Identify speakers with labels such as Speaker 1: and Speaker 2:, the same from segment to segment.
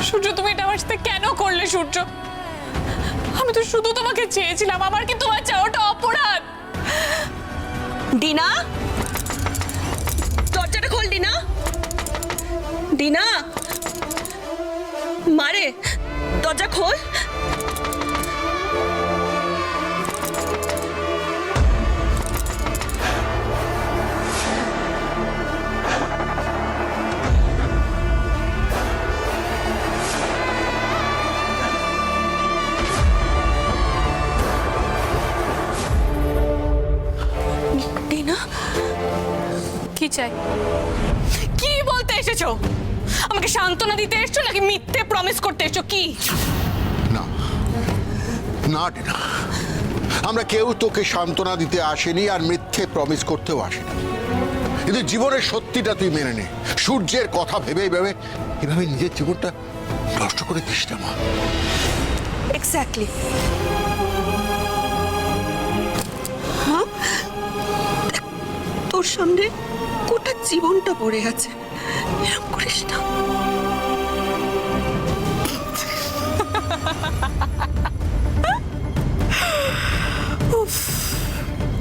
Speaker 1: সূর্য তুমি এটা আমার সাথে কেন করলে সূর্য? আমি তো শুধু তোমাকে চেয়েছিলাম, আমার কি তোমার চাওয়াটা অপরাধ?
Speaker 2: ডিনা, দরজাটা খোল ডিনা। ডিনা, মারে দরজা খোল। ডিনা,
Speaker 1: কি চাই? কি বলতে এসেছো? আমাকে সান্ত্বনা দিতে এসছো নাকি মিথ্যে প্রমিস করতে এসছো? কি?
Speaker 3: না না ডিনা, আমরা কেউ তোকে সান্ত্বনা দিতে আসেনি আর মিথ্যে প্রমিস করতেও আসেনি, কিন্তু জীবনের সত্যিটা তুই মেনে নে। সূর্যের কথা ভেবে ভেবে এভাবে নিজের জীবনটা নষ্ট করে দিস না মা।
Speaker 2: এক্স্যাক্টলি। মা, তোর সামনে গোটা জীবনটা পড়ে আছে, এরকম করিস না।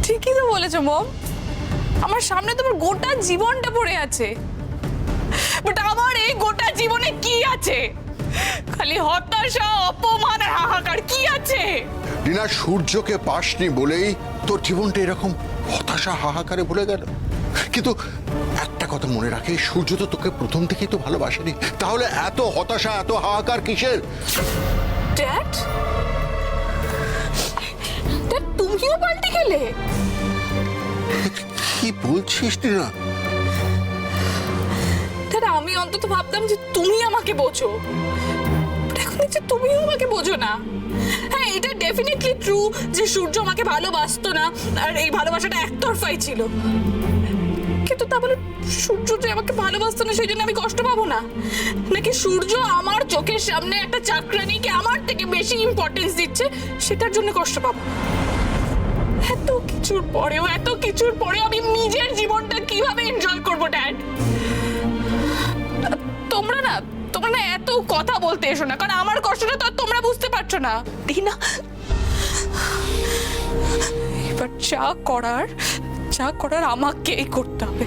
Speaker 1: ঠিকই তো বলেছো মম, আমার সামনে তোমার গোটা জীবনটা পড়ে আছে, বাট আমার এই গোটা জীবনে কি আছে? খালি হতাশা, অপমান আর হাহাকার। কি আছে?
Speaker 3: ডিনা, সূর্যকে পাসনি বলেই তোর জীবনটা এরকম হতাশা হাহাকারে ভুলে গেল। কিন্তু একটা কথা মনে রাখে, সূর্য তো তোকে প্রথম থেকেই তো ভালোবাসেনি, তাহলে এত হতাশা এত হাহাকার কিসের?
Speaker 1: ড্যাড, ড্যাড তুমিও পাল্টে গেলে?
Speaker 3: কি বলছিস ডিনা?
Speaker 1: ড্যাড, আমি অন্তত ভাবতাম যে তুমি আমাকে বোঝো, এখন দেখছি তুমিও আমাকে বোঝো না। হ্যাঁ, এটা ডেফিনেটলি ট্রু যে সূর্য আমাকে ভালোবাসতো না আর এই ভালোবাসাটা একতরফাই ছিল, কিন্তু তা বলে সূর্য যে আমাকে ভালোবাসতো না সেই জন্য আমি কষ্ট পাবো না? নাকি সূর্য আমার চোখের সামনে একটা চাকরানিকে আমার থেকে বেশি ইম্পর্টেন্স দিচ্ছে সেটার জন্য কষ্ট পাবো? এত কিছুর পরেও আমি নিজের জীবনটা কিভাবে এনজয় করবো ড্যাড? তোমরা না এত কথা বলতে এসো না, কারণ আমার কষ্টটা তো আর তোমরা বুঝতে পারছো না।
Speaker 2: ডিনা,
Speaker 1: এবার যা করার আমাকেই করতে হবে।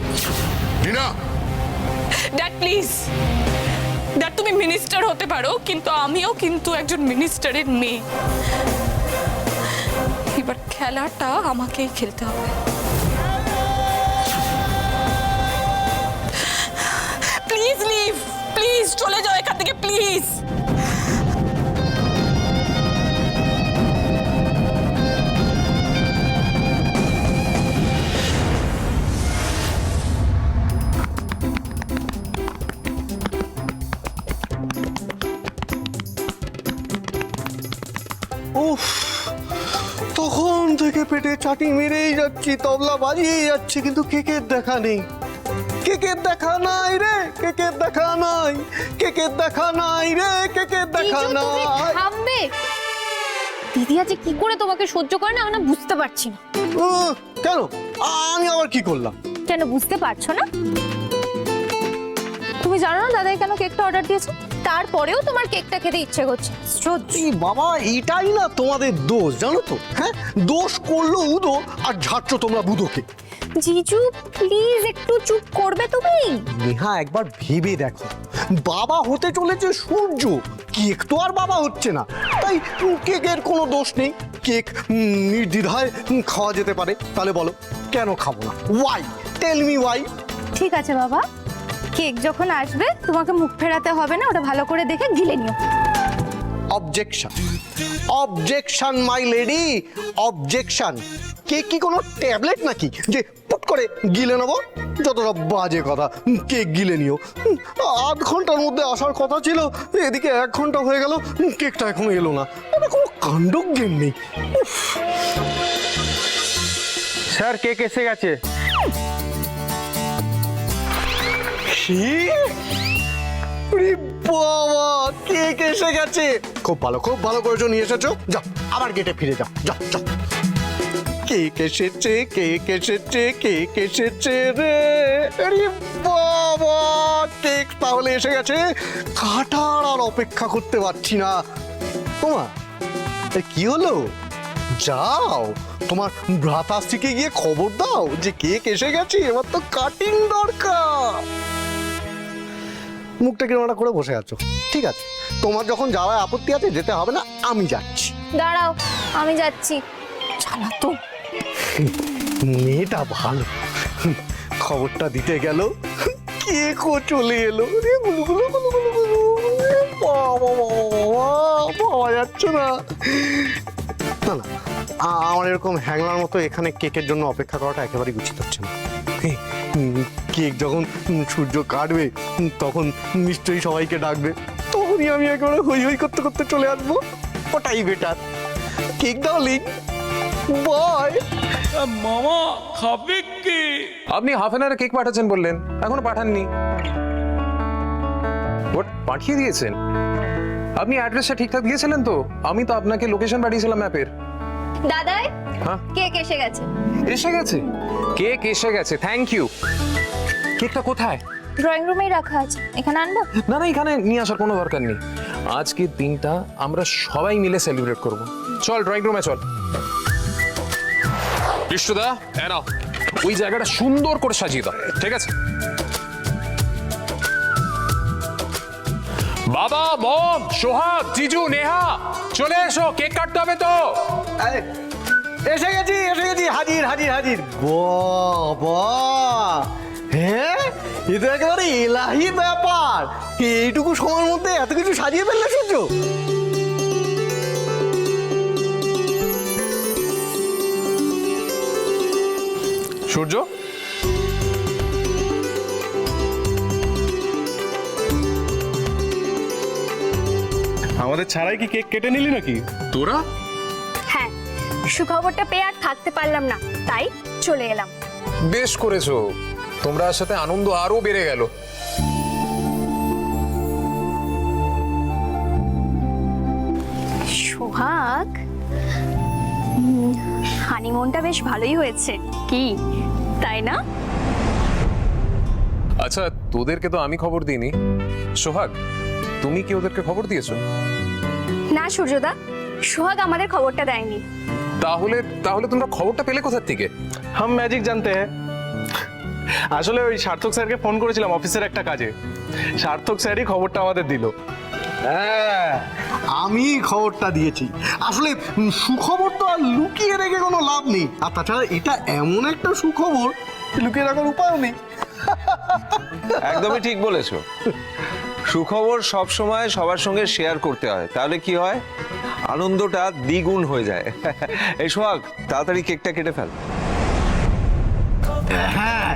Speaker 3: ডিনা,
Speaker 1: ড্যাড প্লিজ, ড্যাড তুমি মিনিস্টার হতে পারো, কিন্তু আমিও কিন্তু একজন মিনিস্টারের মেয়ে। এবার খেলাটা আমাকেই খেলতে হবে। প্লিজ লিভ, প্লিজ চলে যাও এখান থেকে, প্লিজ।
Speaker 4: উফ, তখন থেকে পেটে চাটি মেরেই যাচ্ছি, তবলা বাজিয়েই যাচ্ছি, কিন্তু কেকের দেখা নেই। কেকের দেখা নাই রে, কেকের দেখা নাই, কেকের দেখা নাই রে, কেকের দেখা নাই।
Speaker 5: থামবে দিদি, আজ কি করে তোমাকে সহ্য করে না বুঝতে পারছি না।
Speaker 4: কেন আমি আবার কি করলাম?
Speaker 5: কেন বুঝতে পারছো না? তুমি জানো না দাদাই কেন কেকটা অর্ডার দিয়েছে? তারপরেও তোমার কেকটা খেতে ইচ্ছে করছে।
Speaker 4: এই বাবা, এটাই না তোমাদের দোষ, জানো তো? হ্যাঁ, দোষ করলো উদো আর ঝাড়ছ তোমরা বুদোকে।
Speaker 5: জিজু প্লিজ একটু চুপ করবে তুমি?
Speaker 4: নেহা, একবার ভেবে দেখো, বাবা হতে চলেছে সূর্য, কেক তো আর বাবা হচ্ছে না, তাই কেকের কোনো দোষ নেই। কেক নির্দ্বিধায় খাওয়া যেতে পারে, তাহলে বলো কেন খাবো না? Why, tell me why.
Speaker 5: ঠিক আছে বাবা, কেক যখন আসবে তোমাকে মুখ ফেরাতে হবে না, ওটা ভালো করে দেখে গিলে নিও।
Speaker 4: Objection, objection my lady, objection. Cake কি কোনো ট্যাবলেট নাকি যে পুট করে গিলে নেবো? যতটা বাজে কথা, কেক গিলে নিও। আধ ঘন্টার মধ্যে আসার কথা ছিল, এদিকে 1 ঘন্টা হয়ে গেল, কেকটা এখনো এলো না। এটা কোনো কাণ্ডজ্ঞান নেই।
Speaker 6: স্যার কেক এসে গেছে।
Speaker 4: বাবা, কেক এসে গেছে, খুব ভালো, খুব ভালো করেছো, নিয়ে এসেছো। যাও, আবার গেটে ফিরে যাও, যাও যাও। কেক এসেছে, কেক এসেছে, কেক এসেছে রে। আরে বাবা, কেক তাহলে এসে গেছে, কাটার আর অপেক্ষা করতে পারছি না। তোমা কি হলো? যাও তোমার ভ্রাতাশ্রীকে গিয়ে খবর দাও যে কেক এসে গেছে, এবার তো কাটিং দরকার। মুখটা কিরম একটা করে বসে আছো? ঠিক আছে, তোমার যখন যাওয়ায় আপত্তি আছে যেতে হবে না, আমি যাচ্ছি।
Speaker 5: দাঁড়াও, আমি যাচ্ছি। চালা তো।
Speaker 4: মেয়েটা ভালো, খবরটা দিতে গেল, কেকও চলে এলো। রে গুলগুলো গুলগুলো গুলো, পাওয়া যাচ্ছে না। না না, আমার এরকম হ্যাংলার মতো এখানে কেকের জন্য অপেক্ষা করাটা একেবারেই উচিত হচ্ছে না। কেক যখন সূর্য কাটবে তখন নিশ্চয়ই সবাইকে ডাকবে, তখনই আমি একেবারে হই হই করতে করতে চলে আসবো, ওটাই বেটার। Cake darling, by.
Speaker 7: মামা খাবে কি?
Speaker 8: আপনি হাফ অ্যান আওয়ারে কেক পাঠাচ্ছেন বললেন, এখনো পাঠাননি। ওট পাঠিয়ে দিয়েছেন? আপনি অ্যাড্রেসটা ঠিকঠাক দিয়েছিলেন তো? আমি তো আপনাকে লোকেশন পাঠিয়েছিলাম ম্যাপের।
Speaker 5: দাদাই,
Speaker 8: হ্যাঁ
Speaker 5: কেক এসে গেছে।
Speaker 8: এসে গেছে? কেক এসে গেছে, থ্যাংক ইউ। কেকটা কোথায়?
Speaker 5: ড্রয়িং রুমেই রাখা আছে, এখানে আনবো?
Speaker 8: না না, এখানে নিয়ে আসার কোনো দরকার নেই। আজকের দিনটা আমরা সবাই মিলে সেলিব্রেট করব। চল ড্রয়িং রুমে চল। বিষ্ণুদা, নাও ওই জায়গাটা সুন্দর করে সাজিয়ে দাও, ঠিক আছে? বাবা, মম, সোহাগ, জিজু, নেহা চলে এসো, কেক কাটতে হবে তো।
Speaker 4: এসে গেছি, হাজির হাজির হাজির। বাবা, হ্যাঁ এ তো একেবারে এলাহি ব্যাপার। এইটুকু সময়ের মধ্যে এত কিছু সাজিয়ে ফেললে সূর্য?
Speaker 8: সূর্য,
Speaker 6: আমাদের ছাড়াই কি কেক কেটে নিলি নাকি
Speaker 8: তোরা?
Speaker 5: হ্যাঁ, সুখবরটা পেয়ে আর থাকতে পারলাম না, তাই চলে এলাম।
Speaker 8: বেশ করেছো, তোমরা সাথে আনন্দ আরো বেড়ে গেল।
Speaker 5: সোহাগ, হানিমুনটা বেশ ভালোই হয়েছে, কি তাই না?
Speaker 8: আচ্ছা, তোদেরকে তো আমি খবর দিইনি। সোহাগ, তুমি কি ওদেরকে খবর দিয়েছো?
Speaker 5: না সূর্যদা, সোহাগ আমাদের খবরটা দেয়নি।
Speaker 8: তাহলে তাহলে তোমরা খবরটা পেলে কোথার থেকে?
Speaker 6: হাম ম্যাজিক জানতে হ্যাঁ। আসলে ওই সার্থক স্যারকে ফোন করেছিলাম অফিসের একটা কাজে, সার্থক স্যারই খবরটা আমাদের দিল।
Speaker 4: হ্যাঁ, আমি খবরটা দিয়েছি। আসলে সুখবর তো আর লুকিয়ে রেখে কোনো লাভ নেই, আর তাছাড়া এটা এমন একটা সুখবর লুকিয়ে রাখার উপায় নেই।
Speaker 9: একদমই ঠিক বলেছো। সুখবর সব সময় সবার সঙ্গে শেয়ার করতে হয়, তাহলে কি হয়, আনন্দটা দ্বিগুণ হয়ে যায়। এই সোহাগ, তাড়াতাড়ি কেকটা কেটে ফেল।
Speaker 4: হ্যাঁ,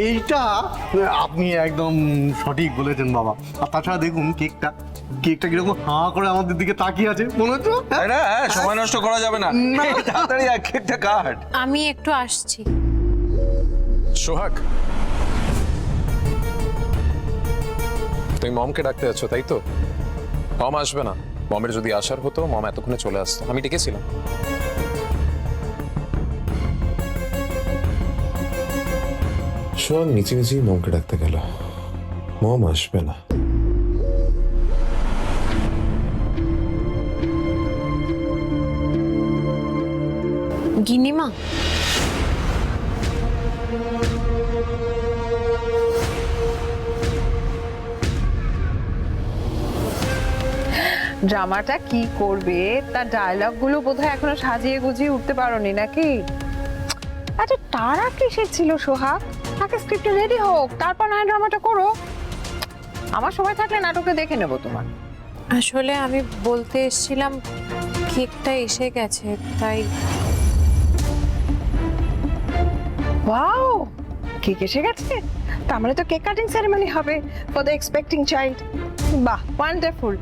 Speaker 4: এইটা আপনি একদম সঠিক বলেছেন বাবা। আর তাছাড়া দেখুন কেকটা কিরকম হাঁ করে আমাদের দিকে তাকিয়ে আছে, মনে হচ্ছে?
Speaker 9: তাই না? হ্যাঁ, সময় নষ্ট করা যাবে না, তাড়াতাড়ি এক কেকটা কাট।
Speaker 5: আমি একটু আসছি।
Speaker 8: সোহাগ, তুমি মমকে ডাকতে যাচ্ছ তাই তো? মম আসবে না। মমের যদি আসার হতো, মম এতক্ষণে চলে আসতো, আমি ডেকেছিলাম।
Speaker 10: সোহাগ নিচে নিচেই মমকে ডাকতে গেল, মম আসবে না।
Speaker 11: গিন্নিমা, ড্রামাটা কি করবে, তার ডায়লগ গুলো বোধহয় এখনো সাজিয়ে গুজিয়ে উঠতে পারোনি নাকি? আচ্ছা, তারা কিসের ছিল সোহাগ? তাকে স্ক্রিপ্টে রেডি হোক, তারপর নয় ড্রামাটা করো। আমার সময় থাকলে নাটকে দেখে নেবো তোমার। আসলে আমি বলতে এসেছিলাম কেকটা এসে গেছে, তাই।
Speaker 2: ওয়াও, কেক এসে গেছে, তার মানে তো কেক কাটিং সেরেমনি হবে ফর দ্য এক্সপেক্টিং চাইল্ড। বাহ, ওয়ান্ডারফুল।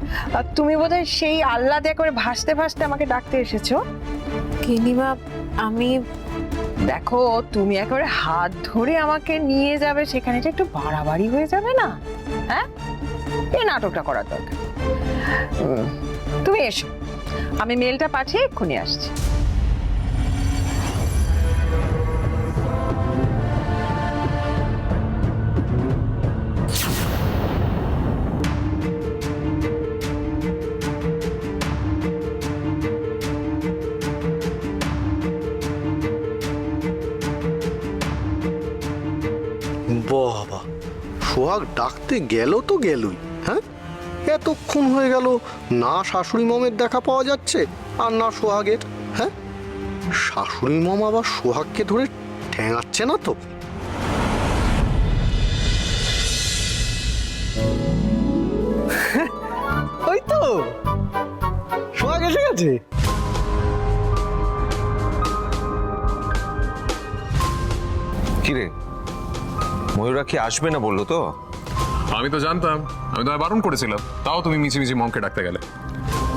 Speaker 2: তুমি বোধহয় সেই আহ্লাদে করে ভাসতে ভাসতে আমাকে ডাকতে এসেছো।
Speaker 11: গিন্নিমা, আমি
Speaker 2: দেখো, তুমি একেবারে হাত ধরে আমাকে নিয়ে যাবে সেখানে, এটা একটু বাড়াবাড়ি হয়ে যাবে না? হ্যাঁ, এই নাটকটা করার দরকার। তুমি এসো, আমি মেলটা পাঠিয়ে এক্ষুনি আসছি।
Speaker 4: সোহাগ ডাকতে গেল তো গেলই, হ্যাঁ? এতক্ষণ হয়ে গেল, না শাশুড়ি মমের দেখা পাওয়া যাচ্ছে আর না সোহাগের, হ্যাঁ? শাশুড়ি মম আবার সোহাগকে ধরে ঠ্যাঙাচ্ছে না তো? ওই তো সোহাগ এসে গেছে।
Speaker 9: কিরে, ময়ূরা কি আসবে না বললো তো?
Speaker 8: আমি তো জানতাম, আমি তো বারণ করেছিলাম, তাও তুমি মিছি মিছি মমকে ডাকতে গেলে।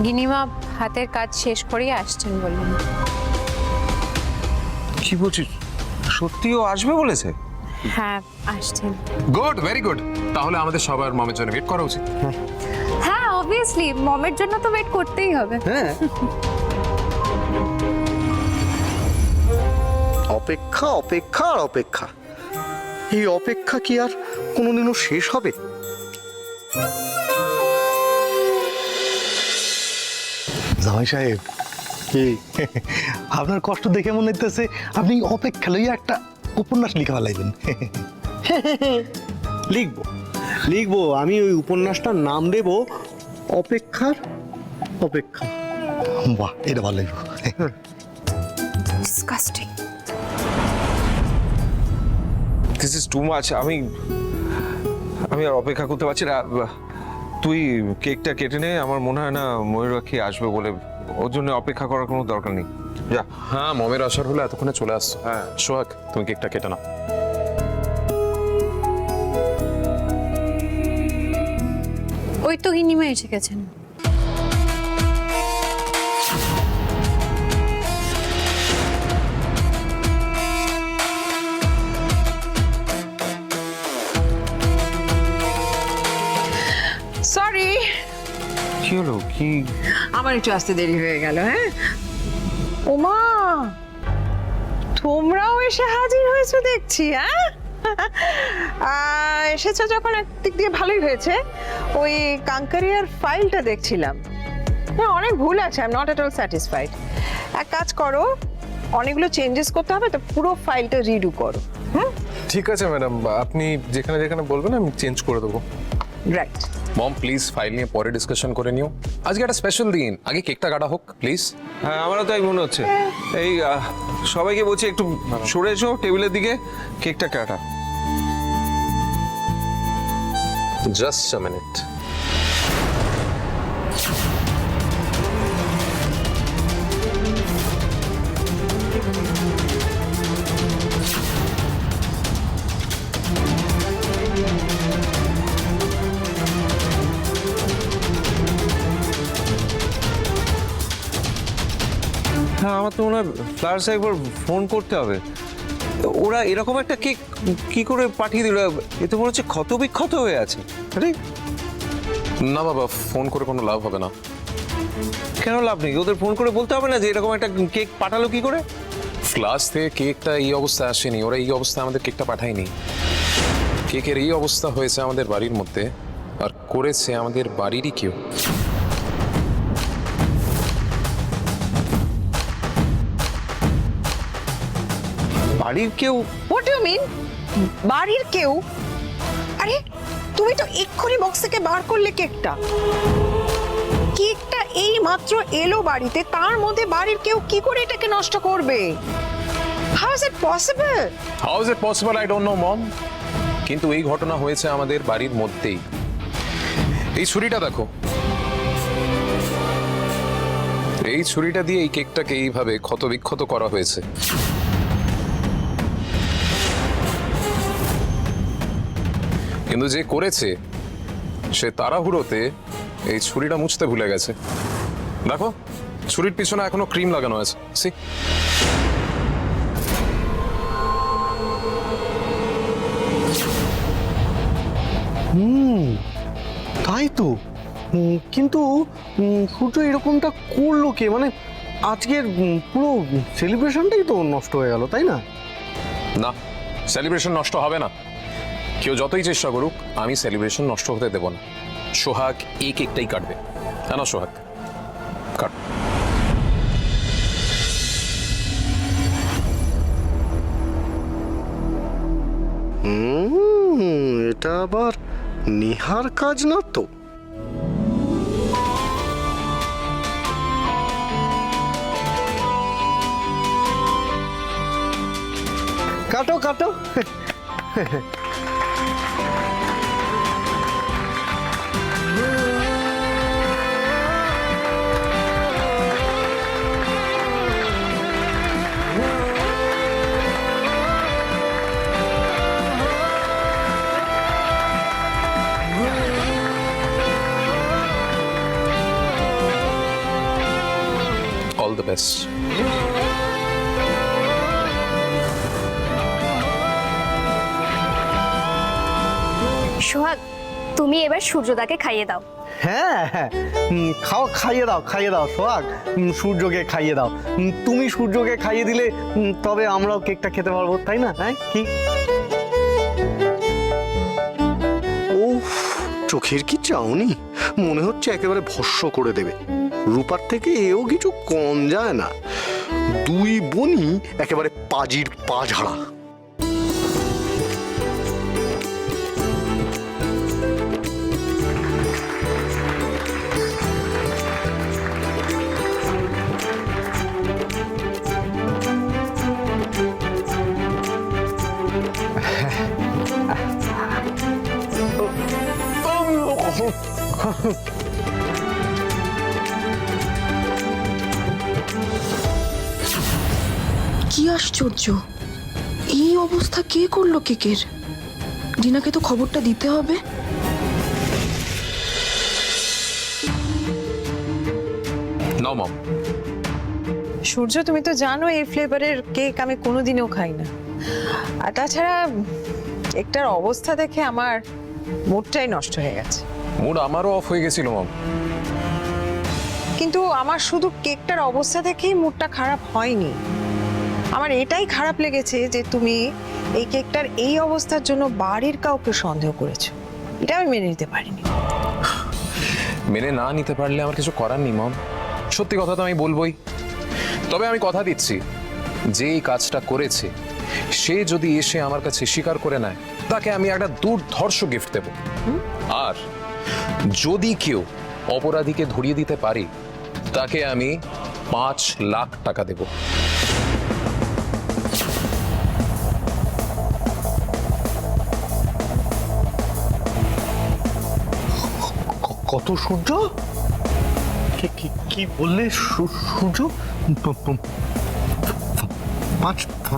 Speaker 11: গিনিমা হাতের কাজ শেষ করেই আসছেন বললেন।
Speaker 9: কি বলছিস, সত্যিও আসবে বলেছে?
Speaker 11: হ্যাঁ আসছেন।
Speaker 8: Good, very good. তাহলে আমাদের সবার মমের জন্য ওয়েট করা উচিত।
Speaker 5: হ্যাঁ অবভিয়াসলি মমের জন্য তো ওয়েট করতেই হবে।
Speaker 4: হ্যাঁ, অপেক্ষা অপেক্ষা আর অপেক্ষা, এই অপেক্ষা কি আর কোনোদিনও শেষ হবে?
Speaker 12: জামাই সাহেব,
Speaker 4: কি
Speaker 12: আপনার কষ্ট দেখে মনে হইতেছে আপনি অপেক্ষা লইয়া একটা উপন্যাস লিখা ফেলাইবেন।
Speaker 4: লিখবো লিখবো, আমি ওই উপন্যাসটার নাম দেব অপেক্ষার অপেক্ষা।
Speaker 12: বাহ, এটা ভালো লাগবে।
Speaker 11: Disgusting.
Speaker 9: This is too much. আমি আর অপেক্ষা করতে পারছি না। তুই কেকটা কেটে নে, আমার মনে হয় না ময়ূরা কি আসবে বলে, ওর জন্য অপেক্ষা করার কোনো দরকার নেই। যা।
Speaker 8: হ্যাঁ, মমের আসার হলে এতক্ষণে চলে আসছো।
Speaker 9: হ্যাঁ।
Speaker 8: সোহাগ, তুমি কেকটা কেটে নাও।
Speaker 11: ওই তো গিনিমা এসে গেছেন।
Speaker 2: সরি,
Speaker 9: কি হলো? কি
Speaker 2: আমার একটু আসতে দেরি হয়ে গেল। হ্যাঁ ওমা, তোমরাও এসে হাজির হয়েছো দেখছি। হ্যাঁ এসেছো যখন একদিক দিয়ে ভালোই হয়েছে। ওই কাঙ্কারিয়ার ফাইলটা দেখছিলাম, হ্যাঁ অনেক ভুল আছে, I am not at all satisfied. এক কাজ করো, অনেকগুলো চেঞ্জেস করতে হবে তো, পুরো ফাইলটা রিডু করো।
Speaker 6: ঠিক আছে ম্যাডাম, আপনি যেখানে যেখানে বলবেন আমি চেঞ্জ করে দেবো।
Speaker 2: রাইট।
Speaker 8: মম প্লিজ ফাইল নিয়ে পরে ডিসকাশন করে নিও। আজকে একটা স্পেশাল দিন, আগে কেকটা কাটা হোক প্লিজ।
Speaker 9: হ্যাঁ, আমারও তাই মনে হচ্ছে। এই সবাইকে বলছি একটু সরে এসো টেবিলের দিকে, কেকটা কাটা।
Speaker 8: Just a minute.
Speaker 9: হ্যাঁ, আমার তো মনে হয় ফ্লাওয়ার্স একবার ফোন করতে হবে। ওরা এরকম একটা কেক কি করে পাঠিয়ে দিল? এ তো মনে হচ্ছে ক্ষত বিক্ষত হয়ে আছে। আরে
Speaker 8: না বাবা, ফোন করে কোনো লাভ হবে না।
Speaker 9: কেন লাভ নেই? ওদের ফোন করে বলতে হবে না যে এরকম একটা কেক পাঠালো কি করে?
Speaker 8: ফ্লাস থেকে কেকটা এই অবস্থায় আসেনি, ওরা এই অবস্থায় আমাদের কেকটা পাঠায়নি। কেকের এই অবস্থা হয়েছে আমাদের বাড়ির মধ্যে, আর করেছে আমাদের বাড়িরই কেউ।
Speaker 9: বাড়ির কেউ?
Speaker 2: হোয়াট ইউ মিন বাড়ির কেউ? আরে তুমি তো এক্ষুনি বক্স থেকে বার করলে কেকটা। কেকটা এই মাত্র এলো বাড়িতে, তার মধ্যে বাড়ির কেউ কি করে এটাকে নষ্ট করবে? How is it possible?
Speaker 8: How is it possible I don't know mom, কিন্তু এই ঘটনা হয়েছে আমাদের বাড়ির মধ্যেই। এই ছুরিটা দেখো, এই ছুরিটা দিয়ে এই কেকটাকে এইভাবে ক্ষত বিক্ষত করা হয়েছে। কিন্তু যে করেছে সে তাড়াহুড়োতে এই ছুরিটা মুছতে ভুলে গেছে। দেখো, ছুরির পিছনে এখনো ক্রিম লাগানো আছে। সি,
Speaker 4: তাই তো। কিন্তু সূর্য এরকমটা করলো কে? মানে আজকের পুরো সেলিব্রেশনটাই তো নষ্ট হয়ে গেল, তাই না?
Speaker 8: না, সেলিব্রেশন নষ্ট হবে না। কেউ যতই চেষ্টা করুক, আমি সেলিব্রেশন নষ্ট হতে দেব না। সোহাগ এই কেকটাই কাটবে। না সোহাগ, কাট।
Speaker 4: এটা আবার নেহার কাজ না তো? কাটো কাটো।
Speaker 8: All the best.
Speaker 5: সোহাগ, তুমি এবার সূর্যদাকে খাইয়ে দাও।
Speaker 4: হ্যাঁ হ্যাঁ, খাইয়ে দাও সোহাগ, সূর্যকে খাইয়ে দাও। তুমি সূর্যকে খাইয়ে দিলে তবে আমরাও কেকটা খেতে পারবো, তাই না? হ্যাঁ কি? ও চোখের কি চাউনি, মনে হচ্ছে একেবারে ভস্ম করে দেবে। রূপার থেকে এও কিছু কম যায় না, দুই বোনই একেবারে পাজির পা ঝাড়া।
Speaker 2: কি আশ্চর্য, এই অবস্থা কে করলো কেকের? ডিনাকে তো খবরটা দিতে হবে।
Speaker 8: নাও মম।
Speaker 2: সূর্য, তুমি তো জানো এই ফ্লেভারের কেক আমি কোনোদিনও খাই না। আর তাছাড়া কেকটার অবস্থা দেখে আমার মুডটাই নষ্ট হয়ে গেছে।
Speaker 8: মুড আমারও অফ হয়ে গেছিল মম।
Speaker 2: কিন্তু আমার শুধু কেকটার অবস্থা দেখেই মুডটা খারাপ হয়নি, আমার এটাই খারাপ লেগেছে যে তুমি এই কেকটার এই অবস্থার জন্য বাড়ির কাউকে সন্দেহ করেছো। এটা আমি মেনে নিতে পারিনি।
Speaker 8: মেনে না নিতে পারলে আমার কিছু করার নেই মম, সত্যি কথা তো আমি বলবোই। তবে আমি কথা দিচ্ছি, যে এই কাজটা করেছে সে যদি এসে আমার কাছে স্বীকার করে নেয়, তাকে আমি একটা দুর্ধর্ষ গিফট দেব। আর যদি কেউ অপরাধীকে ধরিয়ে দিতে পারি, তাকে আমি 5 লাখ টাকা দেব।
Speaker 12: কত? সূর্য কি বললে? সূর্য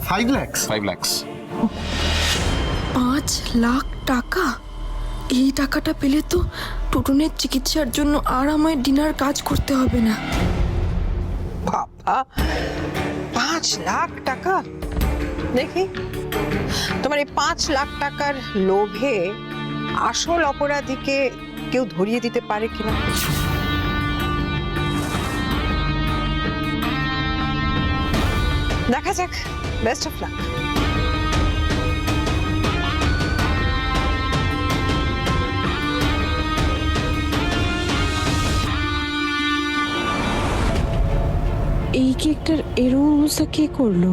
Speaker 12: 5 লাখ?
Speaker 8: 5 লাখ।
Speaker 2: 5 লাখ টাকা? এই টাকাটা পেলে তো টোটনের চিকিৎসার জন্য আর আমায় ডিনার কাজ করতে হবে না। বাবা, 5 লাখ টাকা! দেখি তোমার এই 5 লাখ টাকার লোভে আসল অপরাধীকে কেউ ধরিয়ে দিতে পারে কিনা। দেখা যাক। Best of luck. এই কেকটার এরকম অবস্থা কে করলো?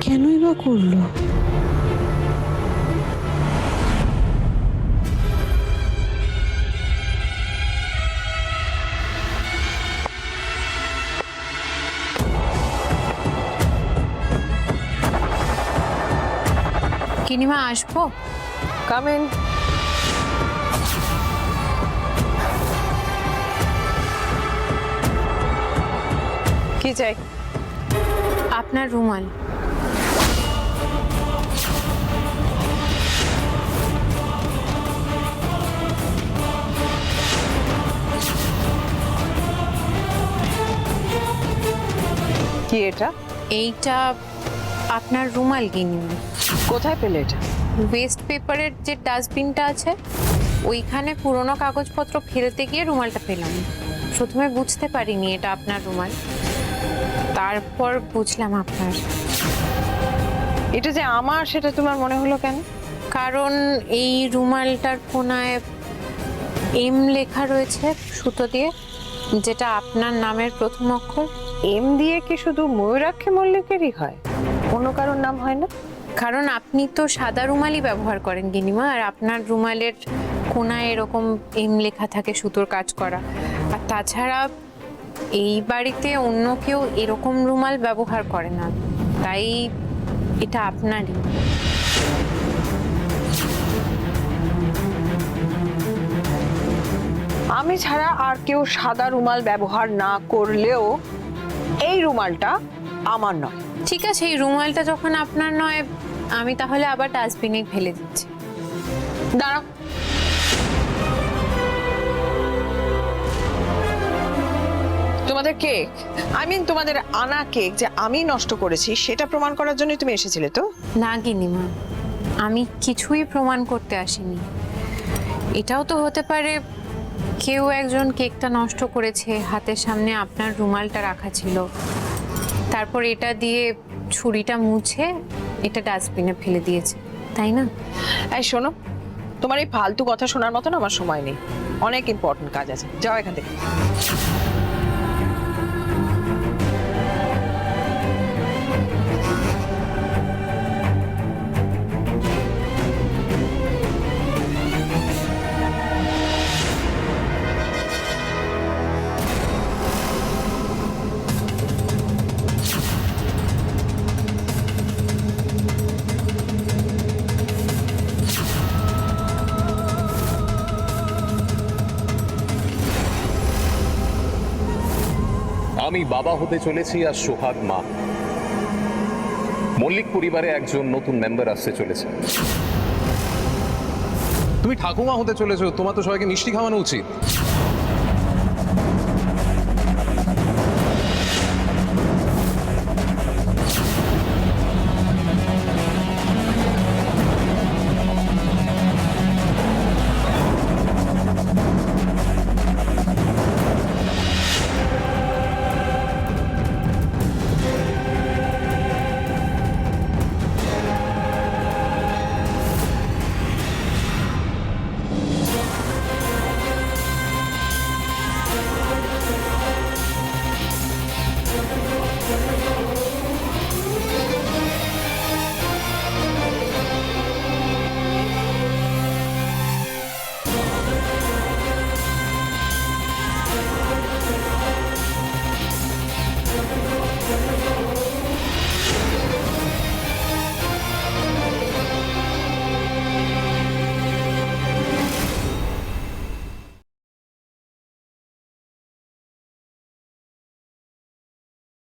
Speaker 2: কেনই বা করলো?
Speaker 5: কিনিমা, আসবো?
Speaker 2: Come in. কি চাই?
Speaker 5: আপনার রুমাল।
Speaker 2: কি এটা?
Speaker 5: এইটা আপনার রুমাল গিনিমা।
Speaker 2: কোথায় পেলে এটা?
Speaker 5: ওয়েস্ট পেপারের যে ডাস্টবিনটা আছে ওইখানে পুরোনো কাগজপত্র ফেলতে গিয়ে রুমালটা পেলাম। প্রথমে বুঝতে পারিনি এটা আপনার রুমাল, তারপর বুঝলাম আপনার।
Speaker 2: এটা যে আমার সেটা তোমার মনে হলো কেন?
Speaker 5: কারণ এই রুমালটার কোনায় এম লেখা রয়েছে সুতো দিয়ে, যেটা আপনার নামের প্রথম অক্ষর।
Speaker 2: এম দিয়ে কি শুধু ময়ূরাক্ষী মল্লিকেরই হয়, অন্য কারোর নাম হয় না?
Speaker 5: কারণ আপনি তো সাদা রুমালই ব্যবহার করেন গিনিমা, আর আপনার রুমালের কোনায় এরকম এম লেখা থাকে সুতোর কাজ করা। আর তাছাড়া এই বাড়িতে অন্য কেউ এরকম রুমাল ব্যবহার করে না, তাই এটা আপনারই।
Speaker 2: আমি ছাড়া আর কেউ সাদা রুমাল ব্যবহার না করলেও এই রুমালটা আমার নয়।
Speaker 5: ঠিক আছে, এই রুমালটা যখন আপনার নয়, আমি তাহলে আবার ডাস্টবিনে ফেলে দিচ্ছি।
Speaker 2: দাঁড়াও, তোমাদের কেক, তোমাদের আনা কেক যে আমি নষ্ট করেছি সেটা প্রমাণ করার জন্য তুমি এসেছিলে তো?
Speaker 5: না গিনিমা, আমি কিছুই প্রমাণ করতে আসিনি। এটাও তো হতে পারে কেউ একজন কেকটা নষ্ট করেছে, হাতের সামনে আপনার রুমালটা রাখা ছিল, তারপর এটা দিয়ে ছুরিটা মুছে এটা ডাস্টবিনে ফেলে দিয়েছে, তাই না?
Speaker 2: এই শোনো, তোমার এই ফালতু কথা শোনার মতন আমার সময় নেই, অনেক ইম্পর্টেন্ট কাজ আছে, যাও এখান থেকে।
Speaker 8: আমি বাবা হতে চলেছি আর সোহাগ মা। মল্লিক পরিবারে একজন নতুন মেম্বার আসতে চলেছে। তুমি ঠাকুমা হতে চলেছো, তোমার তো সবাইকে মিষ্টি খাওয়ানো উচিত।